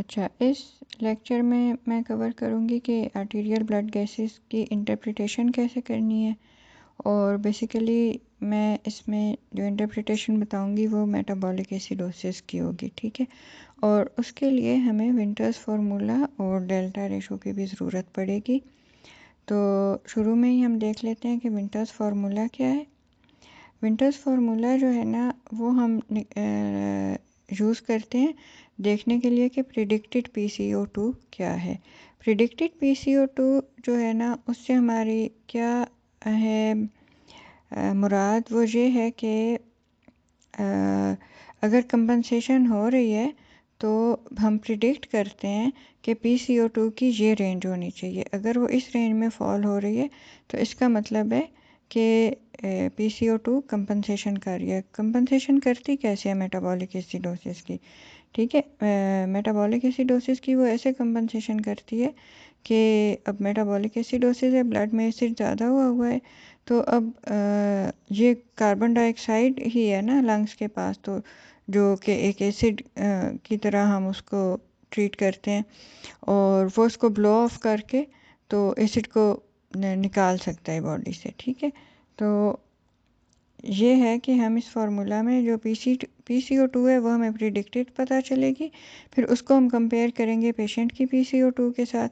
अच्छा, इस लेक्चर में मैं कवर करूँगी कि आर्टीरियल ब्लड गैसेस की इंटरप्रिटेशन कैसे करनी है, और बेसिकली मैं इसमें जो इंटरप्रिटेशन बताऊँगी वो मेटाबॉलिक एसिडोसिस की होगी, ठीक है। और उसके लिए हमें विंटर्स फार्मूला और डेल्टा रेशो की भी ज़रूरत पड़ेगी। तो शुरू में ही हम देख लेते हैं कि विंटर्स फार्मूला क्या है। विंटर्स फार्मूला जो है ना वो हम यूज़ करते हैं देखने के लिए कि प्रिडिक्टेड PCO2 क्या है। प्रिडिक्टेड PCO2 जो है ना उससे हमारी क्या है मुराद, वो ये है कि अगर कंपनसेशन हो रही है तो हम प्रिडिक्ट करते हैं कि PCO2 की ये रेंज होनी चाहिए। अगर वो इस रेंज में फॉल हो रही है तो इसका मतलब है कि PCO2 कंपनसेशन कर रही है। कंपनसेशन करती कैसे है मेटाबॉलिक एसिडोसिस की, ठीक है। मेटाबॉलिक एसिडोसिस की वो ऐसे कंपनसेशन करती है कि अब मेटाबॉलिक एसिडोसिस है, ब्लड में एसिड ज़्यादा हुआ है, तो अब ये कार्बन डाइऑक्साइड ही है ना लंग्स के पास, तो जो कि एक एसिड की तरह हम उसको ट्रीट करते हैं और वो उसको ब्लो ऑफ करके तो एसिड को निकाल सकता है बॉडी से, ठीक है। तो ये है कि हम इस फार्मूला में जो PCO2 है वो हमें प्रिडिक्टेड पता चलेगी, फिर उसको हम कंपेयर करेंगे पेशेंट की PCO2 के साथ,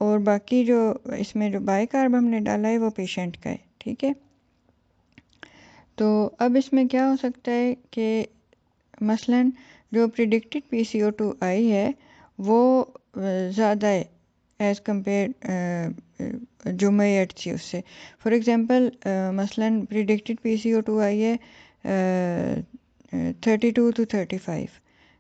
और बाकी जो इसमें जो बाइकार्ब हमने डाला है वो पेशेंट का है, ठीक है। तो अब इसमें क्या हो सकता है कि मसलन जो प्रिडिक्टेड PCO2 आई है वो ज़्यादा है एज़ कम्पेयर जो मेड थी उससे। फॉर एग्ज़ाम्पल मसलन प्रिडिक्टेड PCO2 आई है 32 to 35,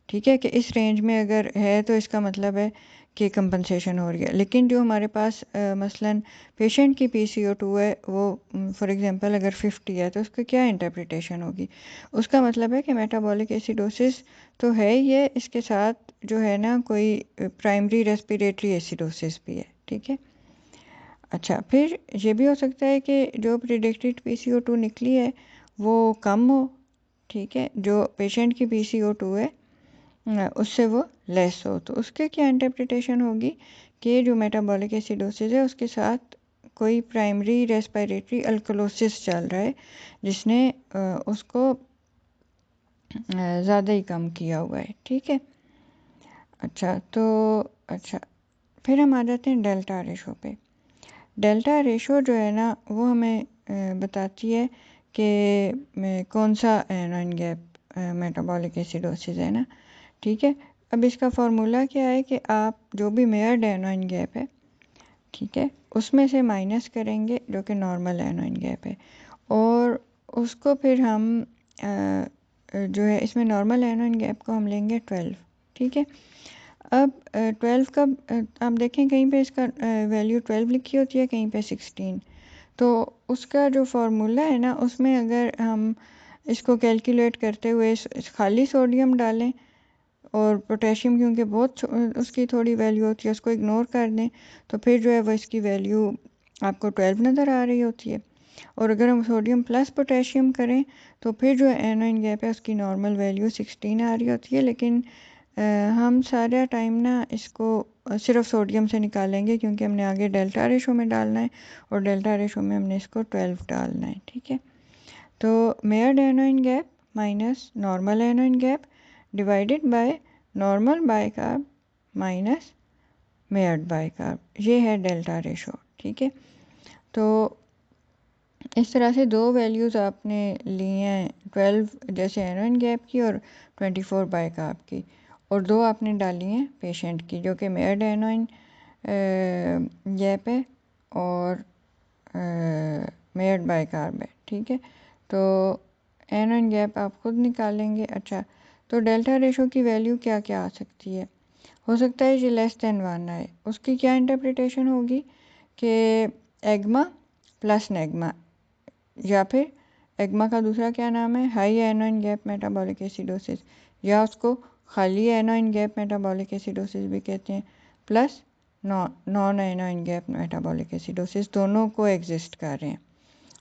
ठीक है, कि इस रेंज में अगर है तो इसका मतलब है कि कंपनसेशन हो रही है। लेकिन जो हमारे पास मसलन पेशेंट की PCO2 है वो फॉर एग्ज़ाम्पल अगर 50 है तो उसकी क्या इंटरप्रिटेशन होगी, उसका मतलब है कि मेटाबॉलिक एसिडोसिस तो है ही है, इसके साथ जो है ना कोई प्राइमरी रेस्पिरेटरी एसिडोसिस भी है, ठीक है। अच्छा, फिर ये भी हो सकता है कि जो प्रिडिक्टेड PCO2 निकली है वो कम हो, ठीक है, जो पेशेंट की PCO2 है उससे वो लेस हो, तो उसके क्या इंटरप्रिटेशन होगी कि जो मेटाबॉलिक एसिडोसिस है उसके साथ कोई प्राइमरी रेस्पिरेटरी अल्कलोसिस चल रहा है जिसने उसको ज़्यादा ही कम किया हुआ है, ठीक है। अच्छा, फिर हम आ जाते हैं डेल्टा रेशो पे। डेल्टा रेशो जो है ना वो हमें बताती है कि कौन सा एनोइन गैप मेटाबॉलिक एसिडोसिस है ना, ठीक है। अब इसका फार्मूला क्या है कि आप जो भी मेयर्ड एनोइन गैप है, ठीक है, उसमें से माइनस करेंगे जो कि नॉर्मल एनोइन गैप है, और उसको फिर हम जो है इसमें नॉर्मल एनोइन गैप को हम लेंगे 12, ठीक है। अब 12 का आप देखें कहीं पे इसका वैल्यू 12 लिखी होती है, कहीं पे 16, तो उसका जो फार्मूला है ना उसमें अगर हम इसको कैलकुलेट करते हुए खाली सोडियम डालें और पोटेशियम क्योंकि बहुत उसकी थोड़ी वैल्यू होती है उसको इग्नोर कर दें, तो फिर जो है वो इसकी वैल्यू आपको 12 नज़र आ रही होती है। और अगर हम सोडियम प्लस पोटेशियम करें तो फिर जो एनोइन गैप है उसकी नॉर्मल वैल्यू 16 आ रही होती है, लेकिन हम सारा टाइम ना इसको सिर्फ सोडियम से निकालेंगे क्योंकि हमने आगे डेल्टा रेशो में डालना है और डेल्टा रेशो में हमने इसको 12 डालना है, ठीक है। तो measured anion gap minus normal anion gap divided by normal bicarb minus measured bicarb, ये है डेल्टा रेशो, ठीक है। तो इस तरह से दो वैल्यूज़ आपने ली हैं, 12 जैसे एनोइन गैप की और 24 बाइकार्ब की, और दो आपने डाली हैं पेशेंट की जो कि मेयर्ड एनोइन गैप है और मेयर्ड बाइकार्ब है, ठीक है। तो एनोइन गैप आप खुद निकालेंगे। अच्छा, तो डेल्टा रेशो की वैल्यू क्या क्या आ सकती है, हो सकता है ये लेस देन 1 आए, उसकी क्या इंटरप्रिटेशन होगी कि एग्मा प्लस नेग्मा, या फिर एग्मा का दूसरा क्या नाम है हाई एनोइन गैप मेटाबॉलिक एसिडोसिस, या उसको खाली एनोइन गैप मेटाबॉलिक एसिडोसिस भी कहते हैं, plus non anion gap metabolic acidosis, दोनों को एग्जिस्ट कर रहे हैं।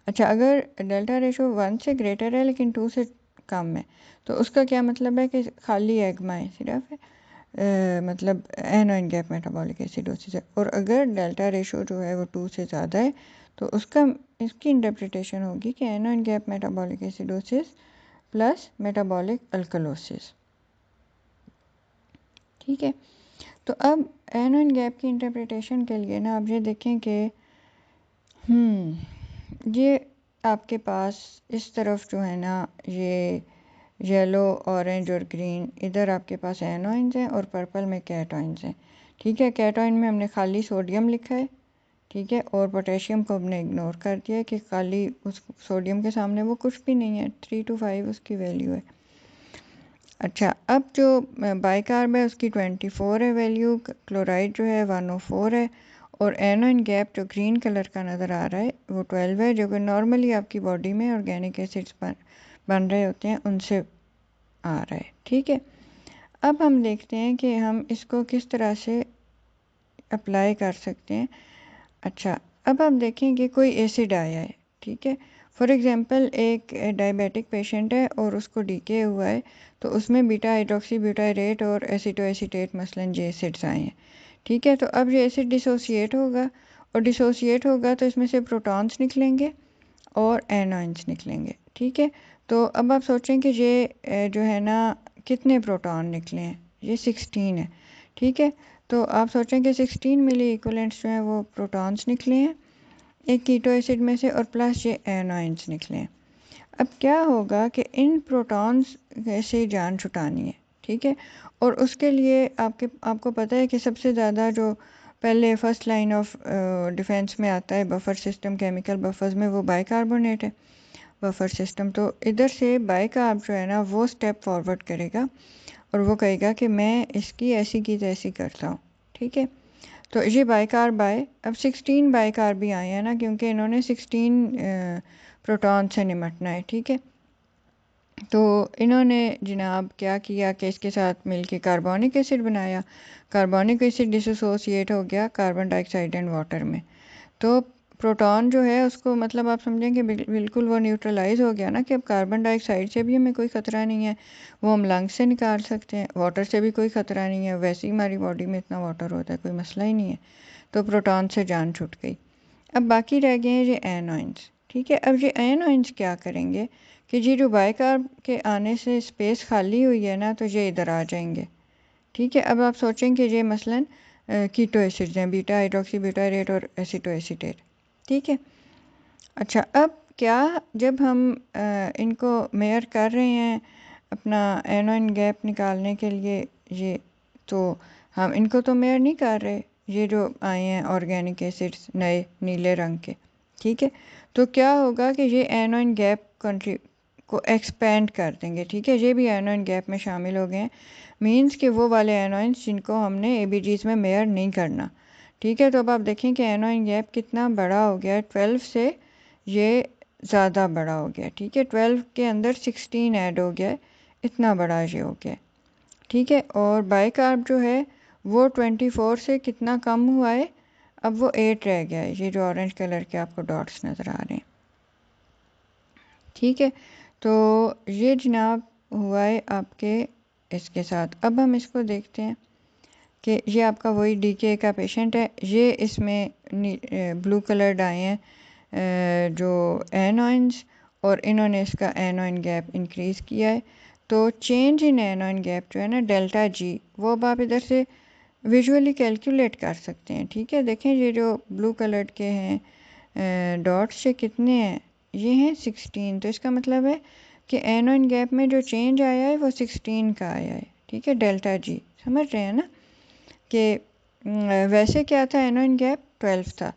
अच्छा, अगर डेल्टा रेशो 1 से ग्रेटर है लेकिन 2 से कम है तो उसका क्या मतलब है कि खाली एग्मा है सिर्फ, मतलब एनोइन गैप मेटाबॉलिक एसिडोसिस है। और अगर डेल्टा रेशो जो है वो 2 से ज़्यादा है तो उसका इसकी इंटरप्रिटेशन होगी कि anion gap metabolic acidosis plus metabolic alkalosis. ठीक है, तो अब एनोइन गैप की इंटरप्रिटेशन के लिए ना आप ये देखें कि ये आपके पास इस तरफ जो है ना ये येलो ऑरेंज और ग्रीन, इधर आपके पास एनोइंस हैं और पर्पल में कैटोइंस हैं। ठीक है, कैटोइन में हमने खाली सोडियम लिखा है, ठीक है, और पोटेशियम को हमने इग्नोर कर दिया है कि खाली उस सोडियम के सामने वो कुछ भी नहीं है, 3 to 5 उसकी वैल्यू है। अच्छा, अब जो बाइकार्ब है उसकी 24 है वैल्यू, क्लोराइड जो है 104 है, और एनोइन गैप जो ग्रीन कलर का नज़र आ रहा है वो 12 है, जो कि नॉर्मली आपकी बॉडी में ऑर्गेनिक एसिड्स बन रहे होते हैं उनसे आ रहा है। ठीक है, अब हम देखते हैं कि हम इसको किस तरह से अप्लाई कर सकते हैं। अच्छा, अब आप देखें कि कोई एसिड आया है, ठीक है, फॉर एग्जांपल एक डायबिटिक पेशेंट है और उसको डीके हुआ है, तो उसमें बीटा हाइड्रोक्सी ब्यूटाइरेट और एसिटोएसीटेट मसलन ये एसिड्स आए हैं। ठीक है, तो अब ये एसिड डिसोसिएट होगा, और डिसोसिएट होगा तो इसमें से प्रोटॉन्स निकलेंगे और एनोइंस निकलेंगे। ठीक है, तो अब आप सोचें कि ये जो है ना कितने प्रोटॉन निकले हैं, ये 16 है। ठीक है, तो आप सोचें कि 16 मिली इक्वलेंट्स जो हैं वो प्रोटॉन्स निकले हैं एक कीटो एसिड में से, और प्लस ये एनोइंस निकले हैं। अब क्या होगा कि इन प्रोटॉन्स से जान छुटानी है। ठीक है, और उसके लिए आपको पता है कि सबसे ज़्यादा जो पहले फर्स्ट लाइन ऑफ डिफेंस में आता है बफर सिस्टम, केमिकल बफर्स में, वो बाइकार्बोनेट है बफर सिस्टम। तो इधर से बाइकार्ब जो है ना वो स्टेप फॉरवर्ड करेगा और वो कहेगा कि मैं इसकी ऐसी की तैसी करता हूँ। ठीक है, तो ये बाइकार्ब आए, अब 16 बाइकार्ब भी आए हैं ना, क्योंकि इन्होंने 16 प्रोटॉन से निमटना है। ठीक है, तो इन्होंने जनाब क्या किया कि इसके साथ मिलके कार्बोनिक एसिड बनाया, कार्बोनिक एसिड डिसोसिएट हो गया कार्बन डाइऑक्साइड एंड वाटर में, तो प्रोटॉन जो है उसको मतलब आप समझें कि बिल्कुल वो न्यूट्रलाइज हो गया ना, कि अब कार्बन डाइऑक्साइड से भी हमें कोई ख़तरा नहीं है, वो हम लंग्स से निकाल सकते हैं, वाटर से भी कोई ख़तरा नहीं है, वैसे ही हमारी बॉडी में इतना वाटर होता है, कोई मसला ही नहीं है, तो प्रोटॉन से जान छूट गई। अब बाकी रह गए हैं ये एनोइंस। ठीक है, अब ये एनोइंस क्या करेंगे कि जी जो बाइकार्ब के आने से स्पेस खाली हुई है ना, तो ये इधर आ जाएंगे। ठीक है, अब आप सोचेंगे ये मसलन कीटो एसिड्स हैं, बीटा हाइड्रोक्सी ब्यूटाइरेट और एसिटोएसीटेट। ठीक है, अच्छा, अब क्या जब हम इनको मेयर कर रहे हैं अपना एनोइन गैप निकालने के लिए, ये तो हम इनको तो मेयर नहीं कर रहे, ये जो आए हैं ऑर्गेनिक एसिड्स नए नीले रंग के। ठीक है, तो क्या होगा कि ये एनोइन गैप को एक्सपेंड कर देंगे। ठीक है, ये भी एनोइन गैप में शामिल हो गए हैं, मीन्स कि वो वाले एनोइंस जिनको हमने एबीजीज में मेयर नहीं करना। ठीक है, तो अब आप देखें कि एनोइन गैप कितना बड़ा हो गया है, 12 से ये ज़्यादा बड़ा हो गया। ठीक है, 12 के अंदर 16 ऐड हो गया है, इतना बड़ा ये हो गया। ठीक है, और बाइकार्ब जो है वो 24 से कितना कम हुआ है, अब वो 8 रह गया है, ये जो ऑरेंज कलर के आपको डॉट्स नज़र आ रहे हैं। ठीक है, तो ये जनाब हुआ है आपके इसके साथ। अब हम इसको देखते हैं कि ये आपका वही डीके का पेशेंट है, ये इसमें ब्लू कलर्ड आए हैं जो एनोइंस, और इन्होंने इसका एनोइन गैप इंक्रीज़ किया है। तो चेंज इन एनोइन गैप जो है ना डेल्टा जी, वो अब आप इधर से विजुअली कैलकुलेट कर सकते हैं। ठीक है, देखें ये जो ब्लू कलर्ड के हैं डॉट्स ये कितने हैं, ये हैं 16, तो इसका मतलब है कि एनोइन गैप में जो चेंज आया है वो 16 का आया है। ठीक है, डेल्टा जी समझ रहे हैं ना, कि वैसे क्या था एनोइन गैप 12 था।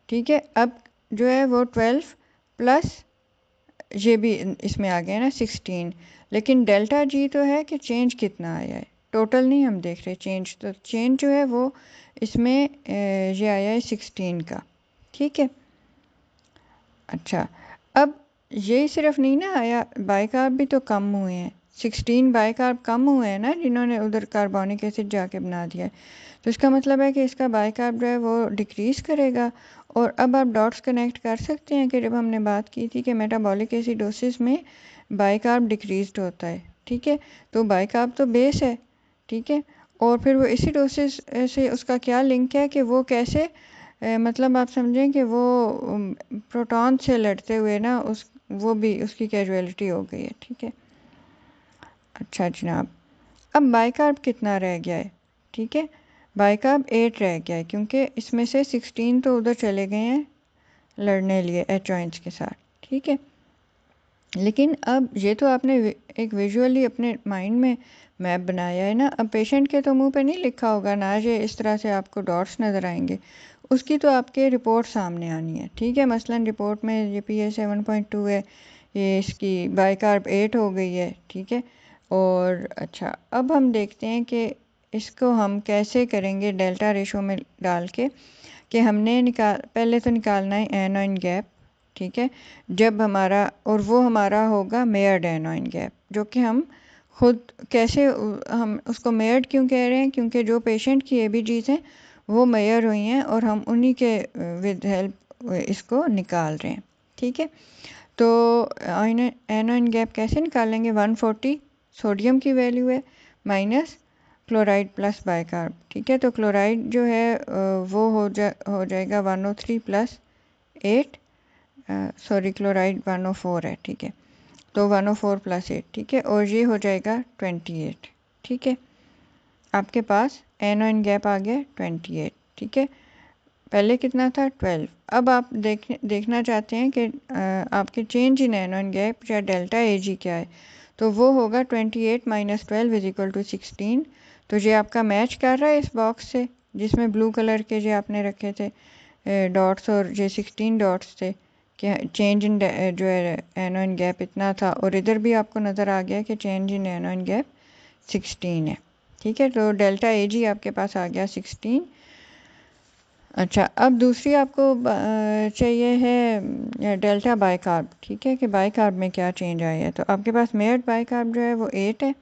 ठीक है, अब जो है वो 12 प्लस ये भी इसमें आ गया ना 16, लेकिन डेल्टा जी तो है कि चेंज कितना आया है, टोटल नहीं हम देख रहे चेंज, तो चेंज जो है वो इसमें ये आया है 16 का। ठीक है, अच्छा, अब यही सिर्फ नहीं ना आया, बाइकार्ब भी तो कम हुए हैं, 16 बाइकार्ब कम हुए हैं ना जिन्होंने उधर कार्बोनिक एसिड जाके बना दिया है, तो इसका मतलब है कि इसका बाइकार्ब जो है वो डिक्रीज़ करेगा। और अब आप डॉट्स कनेक्ट कर सकते हैं कि जब हमने बात की थी कि मेटाबॉलिक एसिडोसिस में बाइकार्ब डिक्रीज्ड होता है। ठीक है, तो बाइकार्ब तो बेस है। ठीक है, और फिर वो एसिडोसिस से उसका क्या लिंक है कि वो कैसे मतलब आप समझें कि वो प्रोटॉन से लड़ते हुए ना वो भी उसकी कैजुअलिटी हो गई है। ठीक है, अच्छा जनाब, अब बाइकार्ब कितना रह गया है? ठीक है, बाइकार्ब 8 रह गया है क्योंकि इसमें से 16 तो उधर चले गए हैं लड़ने लिए एच जॉइंट्स के साथ। ठीक है, लेकिन अब ये तो आपने एक विजुअली अपने माइंड में मैप बनाया है ना। अब पेशेंट के तो मुंह पे नहीं लिखा होगा ना, ये इस तरह से आपको डॉट्स नज़र आएंगे, उसकी तो आपके रिपोर्ट सामने आनी है। ठीक है, मसलन रिपोर्ट में ये PA 7.2 है, ये इसकी बाइकार्ब 8 हो गई है। ठीक है, और अच्छा अब हम देखते हैं कि इसको हम कैसे करेंगे डेल्टा रेशो में डाल के कि हमने पहले तो निकालना है एनोइन गैप। ठीक है, जब हमारा और वो हमारा होगा मेयर्ड एनोइन गैप, जो कि हम खुद कैसे हम उसको मेयर्ड क्यों कह रहे हैं, क्योंकि जो पेशेंट की ABGs हैं वो मेयर हुई हैं और हम उन्हीं के विद हेल्प इसको निकाल रहे हैं। ठीक है, तो एनोइन गैप कैसे निकालेंगे? 140 सोडियम की वैल्यू है माइनस क्लोराइड प्लस बाइकार्ब। ठीक है, तो क्लोराइड जो है वो हो जाएगा 103 प्लस 8, सॉरी क्लोराइड 104 है। ठीक है, तो 104 प्लस 8। ठीक है, और ये हो जाएगा 28। ठीक है, आपके पास एनोइन गैप आ गया 28। ठीक है, पहले कितना था? 12। अब आप देखना चाहते हैं कि आपके चेंज इन एनोइन गैप या डेल्टा AG क्या है, तो वो होगा 28 माइनस 12 इज इक्वल टू 16। तो ये आपका मैच कर रहा है इस बॉक्स से जिसमें ब्लू कलर के जो आपने रखे थे डॉट्स, और ये 16 डॉट्स थे कि चेंज इन जो है एनोइन गैप इतना था, और इधर भी आपको नज़र आ गया कि चेंज इन एनोइन गैप 16 है। ठीक है, तो डेल्टा AG आपके पास आ गया 16। अच्छा, अब दूसरी आपको चाहिए है डेल्टा बाइकार्ब। ठीक है, कि बाइकार्ब में क्या चेंज आया है, तो आपके पास मेयर्ड बाइकार्ब जो है वो 8 है।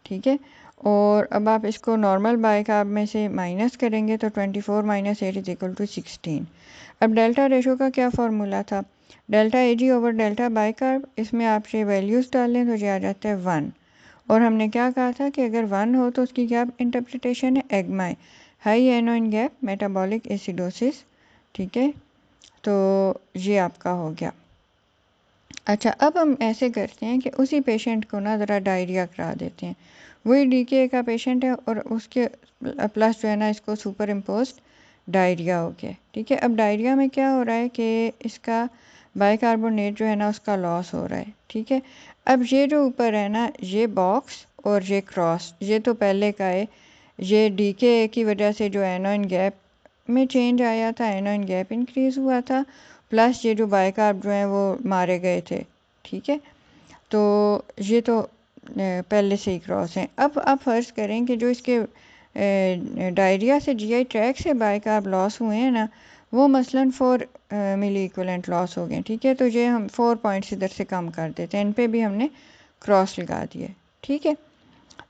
ठीक है, और अब आप इसको नॉर्मल बाइकार्ब में से माइनस करेंगे तो 24 माइनस 8 इज इक्वल टू 16। अब डेल्टा रेशो का क्या फार्मूला था? Delta AG over delta bicarb, इसमें आप ये वैल्यूज़ डालें तो ये आ जाता है 1। और हमने क्या कहा था कि अगर 1 हो तो उसकी क्या इंटरप्रिटेशन है? एगमाई, हाई एनोइन गैप मेटाबॉलिक एसिडोसिस। ठीक है, तो ये आपका हो गया। अच्छा, अब हम ऐसे करते हैं कि उसी पेशेंट को ना ज़रा डायरिया करा देते हैं। वही DKA का पेशेंट है और उसके प्लस जो है ना इसको सुपर इम्पोज्ड डायरिया हो गया। ठीक है, अब डायरिया में क्या हो रहा है कि इसका बाइकार्बोनेट जो है ना उसका लॉस हो रहा है। ठीक है, अब ये जो ऊपर है ना ये बॉक्स और ये क्रॉस, ये तो पहले का है, ये DKA की वजह से जो एनोइन गैप में चेंज आया था, एनोइन गैप इंक्रीज़ हुआ था, प्लस ये जो बाइकार्ब जो हैं वो मारे गए थे। ठीक है, तो ये तो पहले से ही क्रॉस हैं। अब आप फर्ज करें कि जो इसके डायरिया से GI ट्रैक से बाइकार्ब लॉस हुए हैं ना, वो मसलन 4 मिली इक्वलेंट लॉस हो गए। ठीक है, तो ये हम 4 पॉइंट्स इधर से कम कर देते हैं, इन पे भी हमने क्रॉस लगा दिए। ठीक है,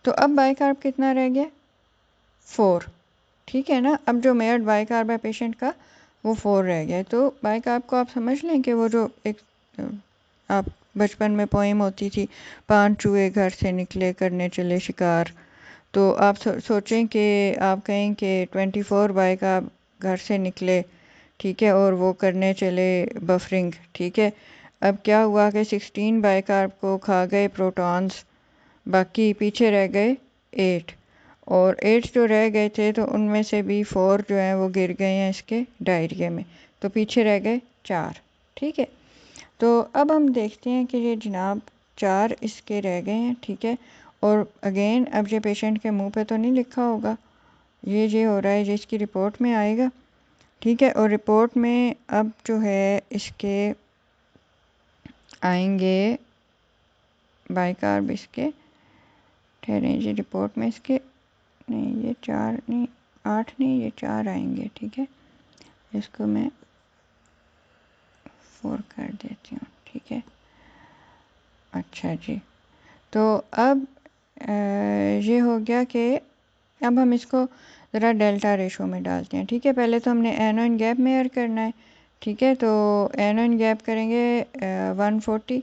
तो अब बाइकार्ब कितना रह गया? 4। ठीक है ना, अब जो मेयर्ड बाइकार्ब है पेशेंट का वो 4 रह गया। तो बाइकार्ब को आप समझ लें कि वो जो एक आप बचपन में पोइम होती थी, 5 चूहे घर से निकले करने चले शिकार, तो आप सोचें कि आप कहें कि 24 बाइकार्ब घर से निकले। ठीक है, और वो करने चले बफरिंग। ठीक है, अब क्या हुआ कि 16 बाइकार्ब को खा गए प्रोटॉन्स, बाकी पीछे रह गए 8, और 8 जो रह गए थे तो उनमें से भी 4 जो हैं वो गिर गए हैं इसके डायरिया में, तो पीछे रह गए 4। ठीक है, तो अब हम देखते हैं कि ये जनाब 4 इसके रह गए हैं। ठीक है, और अगेन अब ये पेशेंट के मुंह पे तो नहीं लिखा होगा, ये हो रहा है, ये इसकी रिपोर्ट में आएगा। ठीक है, और रिपोर्ट में अब जो है इसके आएंगे बाइकार्ब इसके, ठहरें जी, रिपोर्ट में इसके नहीं, ये 4 नहीं, 8 नहीं, ये 4 आएंगे। ठीक है, इसको मैं 4 कर देती हूँ। ठीक है, अच्छा जी, तो अब ये हो गया कि अब हम इसको ज़रा डेल्टा रेशो में डालते हैं। ठीक है, पहले तो हमने एनोइन गैप मेयर करना है। ठीक है, तो एनोइन गैप करेंगे 140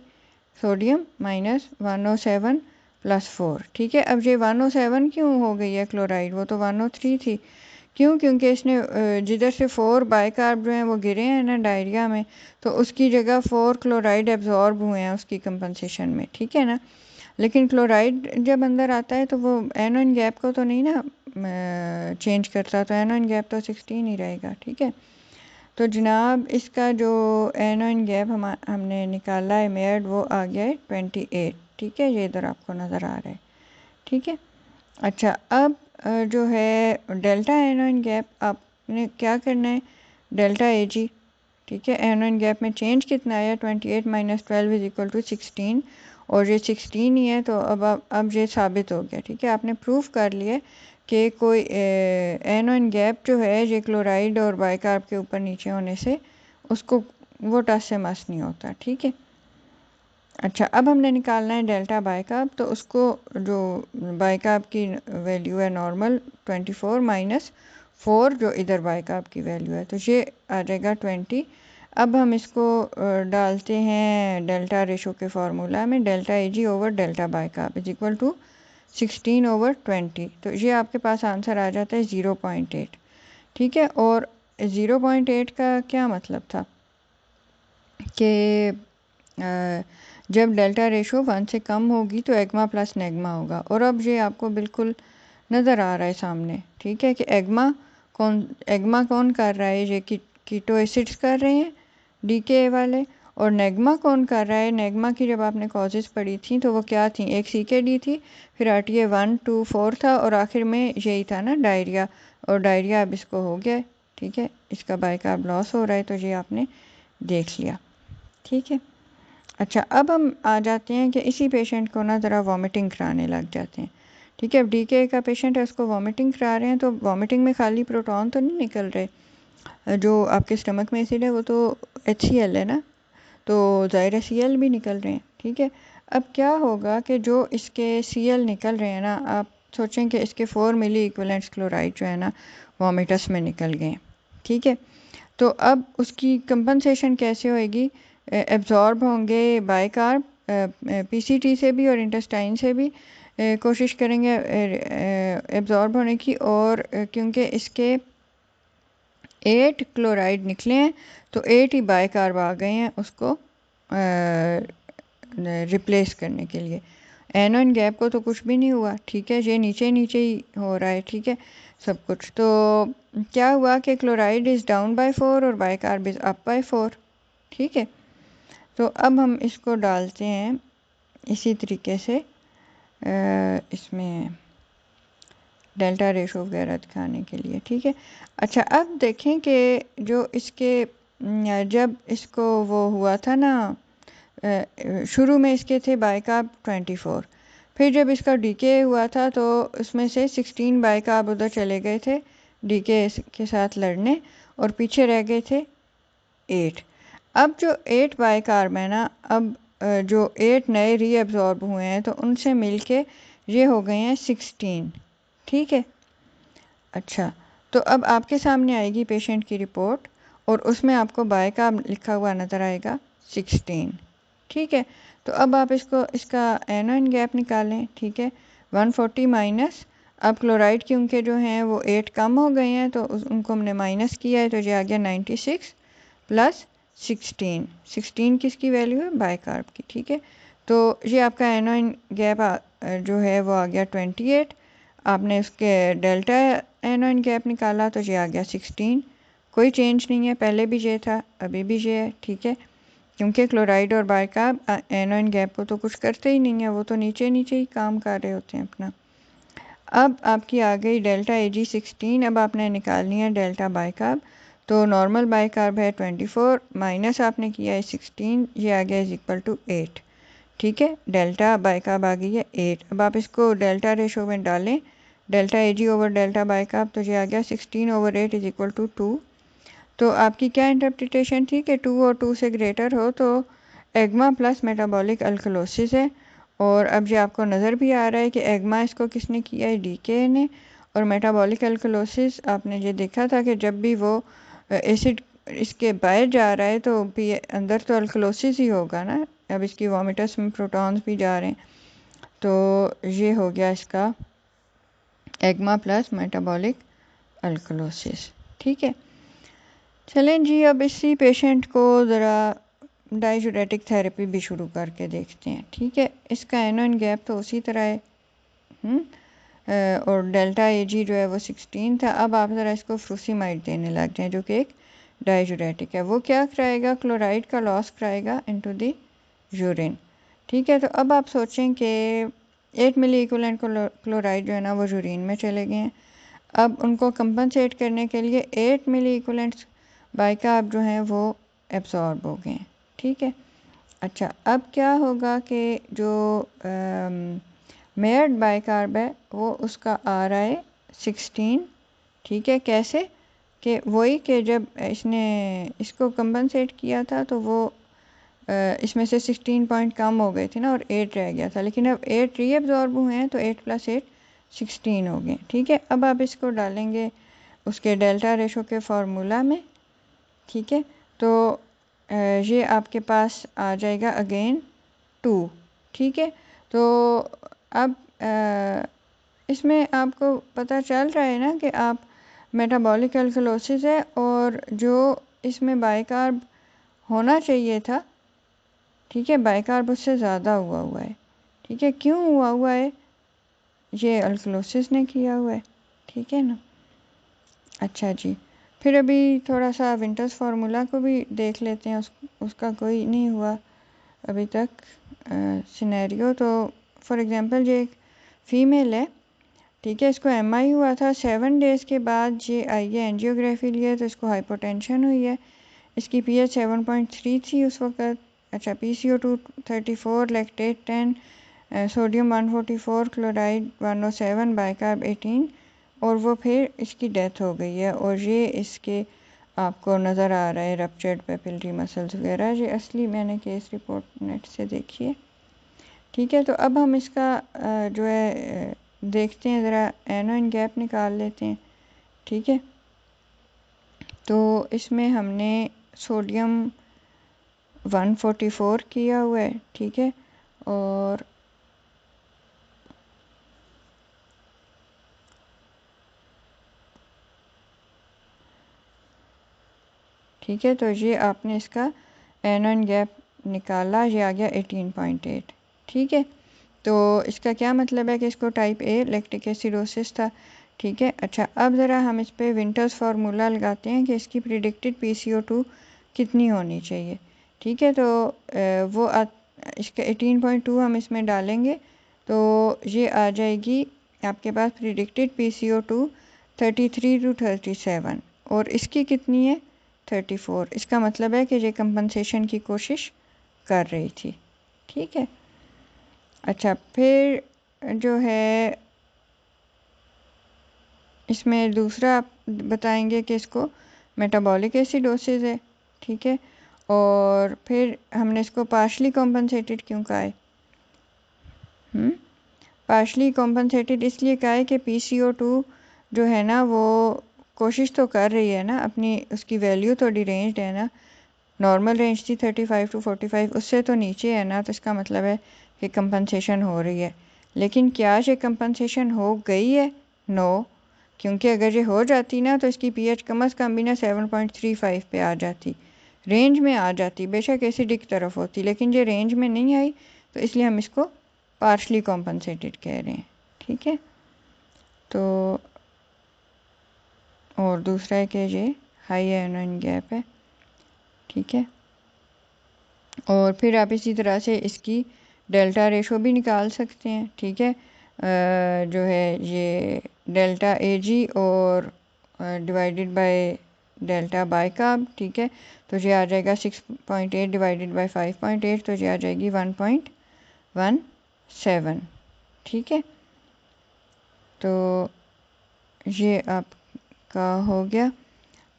सोडियम माइनस 107 +4। ठीक है, अब ये 107 क्यों हो गई है क्लोराइड, वो तो 103 थी। क्यों? क्योंकि इसने जिधर से 4 बाइकार्ब जो हैं वो गिरे हैं ना डायरिया में, तो उसकी जगह 4 क्लोराइड एब्जॉर्ब हुए हैं उसकी कंपनसेशन में। ठीक है ना, लेकिन क्लोराइड जब अंदर आता है तो वो एनोन गैप को तो नहीं ना चेंज करता, तो एनोन गैप तो 16 ही रहेगा। ठीक है, तो जनाब इसका जो एनोन गैप हमने निकाला है मेड, वो आ गया है 28। ठीक है, ये इधर आपको नज़र आ रहा है। ठीक है, अच्छा अब जो है डेल्टा एनोन गैप आपने क्या करना है, डेल्टा ए जी। ठीक है, एनोन गैप में चेंज कितना आया, 28 - 12 = 16, और ये 16 ही है। तो अब ये साबित हो गया। ठीक है, आपने प्रूफ कर लिया कि कोई एनोन गैप जो है ये क्लोराइड और बाइकार्ब के ऊपर नीचे होने से उसको वो टस से मस नहीं होता। ठीक है, अच्छा अब हमने निकालना है डेल्टा बाइकार्ब। तो उसको जो बाइकार्ब की वैल्यू है नॉर्मल 24 - 4 जो इधर बाइकार्ब की वैल्यू है, तो ये आ जाएगा 20। अब हम इसको डालते हैं डेल्टा रेशो के फार्मूला में, delta A ji over delta bicarb = 16/20। तो ये आपके पास आंसर आ जाता है 0.8। ठीक है, और 0.8 का क्या मतलब था कि जब डेल्टा रेशो 1 से कम होगी तो एग्मा प्लस नेग्मा होगा, और अब ये आपको बिल्कुल नज़र आ रहा है सामने। ठीक है, कि एग्मा कौन कर रहा है, ये कीटो एसिड्स कर रहे हैं डीके वाले, और नेग्मा कौन कर रहा है, नेग्मा की जब आपने कॉजेज़ पढ़ी थी तो वो क्या थी, एक CKD थी, फिर RTA 1, 2, 4 था, और आखिर में यही था ना डायरिया, और डायरिया अब इसको हो गया। ठीक है, इसका बाइकार्ब लॉस हो रहा है, तो ये आपने देख लिया। ठीक है, अच्छा अब हम आ जाते हैं कि इसी पेशेंट को ना ज़रा वॉमिटिंग कराने लग जाते हैं। ठीक है, अब DK का पेशेंट है, उसको वॉमिटिंग करा रहे हैं, तो वॉमिटिंग में खाली प्रोटॉन तो नहीं निकल रहे, जो आपके स्टमक में एसिड है वो तो HCl है ना, तो ज़ाहिर Cl भी निकल रहे हैं। ठीक है, अब क्या होगा कि जो इसके Cl निकल रहे हैं ना, आप सोचें कि इसके 4 मिली इक्विवेलेंट क्लोराइड जो है ना वॉमिटस में निकल गए। ठीक है, तो अब उसकी कंपनसेशन कैसे होएगी, एब्जॉर्ब होंगे बाइकार्ब PCT से भी और इंटेस्टाइन से भी कोशिश करेंगे एब्जॉर्ब होने की, और क्योंकि इसके 8 क्लोराइड निकले हैं तो 8 ही बाइकार्ब आ गए हैं उसको रिप्लेस करने के लिए। एनोन गैप को तो कुछ भी नहीं हुआ। ठीक है, ये नीचे नीचे ही हो रहा है। ठीक है, सब कुछ तो क्या हुआ कि क्लोराइड इज़ डाउन बाय 4 और बाइकार्ब इज़ अप बाय 4। ठीक है, तो अब हम इसको डालते हैं इसी तरीके से इसमें डेल्टा रेशो वगैरह दिखाने के लिए। ठीक है, अच्छा अब देखें कि जो इसके जब इसको वो हुआ था ना, शुरू में इसके थे बाइकार्ब 24, फिर जब इसका डीके हुआ था तो उसमें से 16 बाइकार्ब उधर चले गए थे डीके के साथ लड़ने, और पीछे रह गए थे 8। अब जो 8 बाइकार्ब है ना, अब जो 8 नए रीअब्जॉर्ब हुए हैं तो उनसे मिलके ये हो गए हैं 16। ठीक है, अच्छा तो अब आपके सामने आएगी पेशेंट की रिपोर्ट, और उसमें आपको बाइकार्ब लिखा हुआ नज़र आएगा 16। ठीक है, तो अब आप इसका एनोन गैप निकालें। ठीक है, 140 माइनस, अब क्लोराइड के उनके जो हैं वो 8 कम हो गए हैं तो उनको हमने माइनस किया है, तो ये आ गया 96 प्लस 16 किसकी वैल्यू है, बाइकार्ब की। ठीक है, तो ये आपका एनोन गैप जो है वो आ गया 28। आपने उसके डेल्टा एनोन गैप निकाला तो ये आ गया 16। कोई चेंज नहीं है, पहले भी ये था अभी भी ये है। ठीक है, क्योंकि क्लोराइड और बाइकार्ब एनोन गैप को तो कुछ करते ही नहीं है, वो तो नीचे नीचे ही काम कर रहे होते हैं अपना। अब आपकी आ गई डेल्टा AG 16। अब आपने निकालनी है डेल्टा बाइकार्ब। तो नॉर्मल बाइकार्ब है 24 माइनस आपने किया है 16, ये आ गया = 8। ठीक है, डेल्टा बाइकार्ब आ गई है 8। अब आप इसको डेल्टा रेशो में डालें, delta AG over delta bicarb, तो ये आ गया 16/8 = 2। तो आपकी क्या इंटरप्रिटेशन थी कि 2 और 2 से ग्रेटर हो तो एग्मा प्लस मेटाबॉलिक अल्कलोसिस है, और अब ये आपको नज़र भी आ रहा है कि एग्मा इसको किसने किया है, डीके ने, और मेटाबॉलिक अल्कलोसिस आपने ये देखा था कि जब भी वो एसिड इसके बाहर जा रहा है तो अंदर तो अल्कलोसिस ही होगा ना। अब इसकी वॉमिटस में प्रोटॉन्स भी जा रहे हैं, तो ये हो गया इसका एग्मा प्लस मेटाबॉलिक अल्कलोसिस। ठीक है, चलें जी, अब इसी पेशेंट को ज़रा डायजूरेटिक थेरेपी भी शुरू करके देखते हैं। ठीक है, इसका एनोन गैप तो उसी तरह है और डेल्टा एजी जो है वो 16 था। अब आप ज़रा इसको फ्रूसीमाइड देने लग जाएं जो कि एक डायजूरेटिक है। वो क्या कराएगा, क्लोराइड का लॉस कराएगा इनटू द यूरिन। ठीक है, तो अब आप सोचें कि 8 मिली इक्विवेलेंट क्लोराइड जो है ना वो यूरिन में चले गए हैं। अब उनको कंपनसेट करने के लिए 8 मिली इक्विवेलेंट बाइकार्ब जो हैं वो एब्जॉर्ब हो गए हैं। ठीक है, अच्छा अब क्या होगा कि जो मेयर्ड बाइकार्ब है वो उसका आ रहा है 16। ठीक है, कैसे कि वही कि जब इसने इसको कंपनसेट किया था तो वो इसमें से 16 पॉइंट कम हो गए थे ना और 8 रह गया था, लेकिन अब 8 रीअब्जॉर्ब हुए हैं तो 8 + 8 16 हो गए। ठीक है, अब आप इसको डालेंगे उसके डेल्टा रेशो के फार्मूला में। ठीक है, तो ये आपके पास आ जाएगा अगेन 2। ठीक है, तो अब इसमें आपको पता चल रहा है ना कि आप मेटाबॉलिक अल्कलोसिस है और जो इसमें बाइकार्ब होना चाहिए था, ठीक है, बाइकार्ब उससे ज़्यादा हुआ है। ठीक है, क्यों हुआ है, ये अल्कलोसिस ने किया हुआ है। ठीक है ना। अच्छा जी, फिर अभी थोड़ा सा विंटर्स फार्मूला को भी देख लेते हैं। उसका कोई नहीं हुआ अभी तक सिनेरियो। तो फॉर एग्जांपल ये एक फ़ीमेल है। ठीक है, इसको एमआई हुआ था 7 डेज़ के बाद। ये आई है एंजियोग्राफी लिए तो इसको हाइपोटेंशन हुई है। इसकी पीएच 7.3 थी उस वक्त। अच्छा, PCO2 34, lactate 10, sodium 144, chloride 107, bicarb 18 और वो फिर इसकी डेथ हो गई है। और ये इसके आपको नज़र आ रहा है रप्चर्ड पेपिलरी मसल्स वगैरह। ये असली मैंने केस रिपोर्ट नेट से देखी है। ठीक है, तो अब हम इसका जो है देखते हैं, ज़रा एनोइन गैप निकाल लेते हैं। ठीक है, तो इसमें हमने सोडियम 144 किया हुआ है। ठीक है, और ठीक है, तो ये आपने इसका एनोइन गैप निकाला, ये आ गया 18.8। ठीक है, तो इसका क्या मतलब है कि इसको टाइप ए लैक्टिक एसिडोसिस था। ठीक है, अच्छा अब ज़रा हम इस पे विंटर्स फार्मूला लगाते हैं कि इसकी प्रिडिक्टेड PCO2 कितनी होनी चाहिए। ठीक है, तो वो इसका 18.2 हम इसमें डालेंगे तो ये आ जाएगी आपके पास प्रिडिक्टेड PCO2 33 to 37 और इसकी कितनी है 34। इसका मतलब है कि ये कंपनसेशन की कोशिश कर रही थी। ठीक है, अच्छा फिर जो है इसमें दूसरा आप बताएंगे कि इसको मेटाबॉलिक एसिडोसिस है। ठीक है, और फिर हमने इसको पार्शली कॉम्पनसेटेड क्यों कहा है, पार्शली कॉम्पनसेटेड इसलिए कहा है कि PCO2 जो है ना वो कोशिश तो कर रही है ना अपनी, उसकी वैल्यू थोड़ी रेंज है ना, नॉर्मल रेंज थी 35 to 45, उससे तो नीचे है ना। तो इसका मतलब है कि कंपनसेशन हो रही है। लेकिन क्या ये कंपनसेशन हो गई है, नो, क्योंकि अगर ये हो जाती ना तो इसकी पीएच कम से कम भी ना 7.35 पे आ जाती, रेंज में आ जाती, बेशक एसिडिक तरफ होती, लेकिन ये रेंज में नहीं आई तो इसलिए हम इसको पार्शली कॉम्पनसेटेड कह रहे हैं। ठीक है, तो और दूसरा है कि ये हाई एनोइन गैप है। ठीक है, और फिर आप इसी तरह से इसकी डेल्टा रेशो भी निकाल सकते हैं। ठीक है, जो है ये डेल्टा एजी और डिवाइडेड बाय डेल्टा बाइकार्ब। ठीक है, तो ये आ जाएगा 6.8 डिवाइडेड बाय 5.8, तो ये आ जाएगी 1.17। ठीक है, तो ये आपका हो गया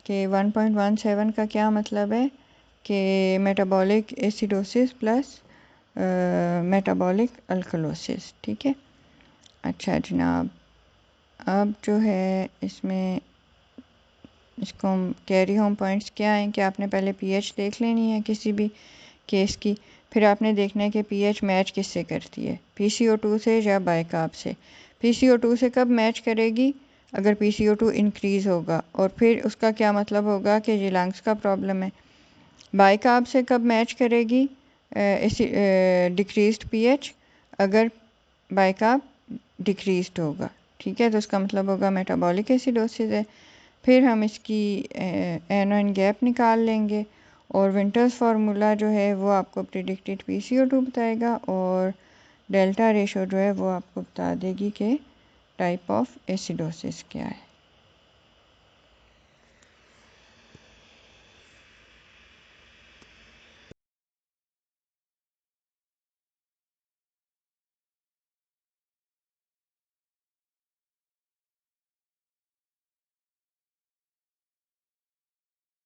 कि 1.17 का क्या मतलब है कि metabolic acidosis plus metabolic alkalosis. ठीक है, अच्छा जनाब, अब जो है इसमें इसको कैरी होम पॉइंट्स क्या हैं कि आपने पहले पीएच देख लेनी है किसी भी केस की। फिर आपने देखना है कि पीएच मैच किससे करती है, PCO2 से या बाइकार्ब से। PCO2 से कब मैच करेगी? अगर PCO2 इंक्रीज़ होगा, और फिर उसका क्या मतलब होगा कि ये लंग्स का प्रॉब्लम है। बाइकार्ब से कब मैच करेगी? डिक्रीज्ड पीएच, अगर बाइकार्ब डिक्रीज्ड होगा, ठीक है, तो उसका मतलब होगा मेटाबॉलिक एसिडोसिस है। फिर हम इसकी एनोइन गैप निकाल लेंगे, और विंटर्स फार्मूला जो है वो आपको प्रिडिक्टेड PCO2 बताएगा, और डेल्टा रेशो जो है वो आपको बता देगी कि टाइप ऑफ एसिडोसिस क्या है।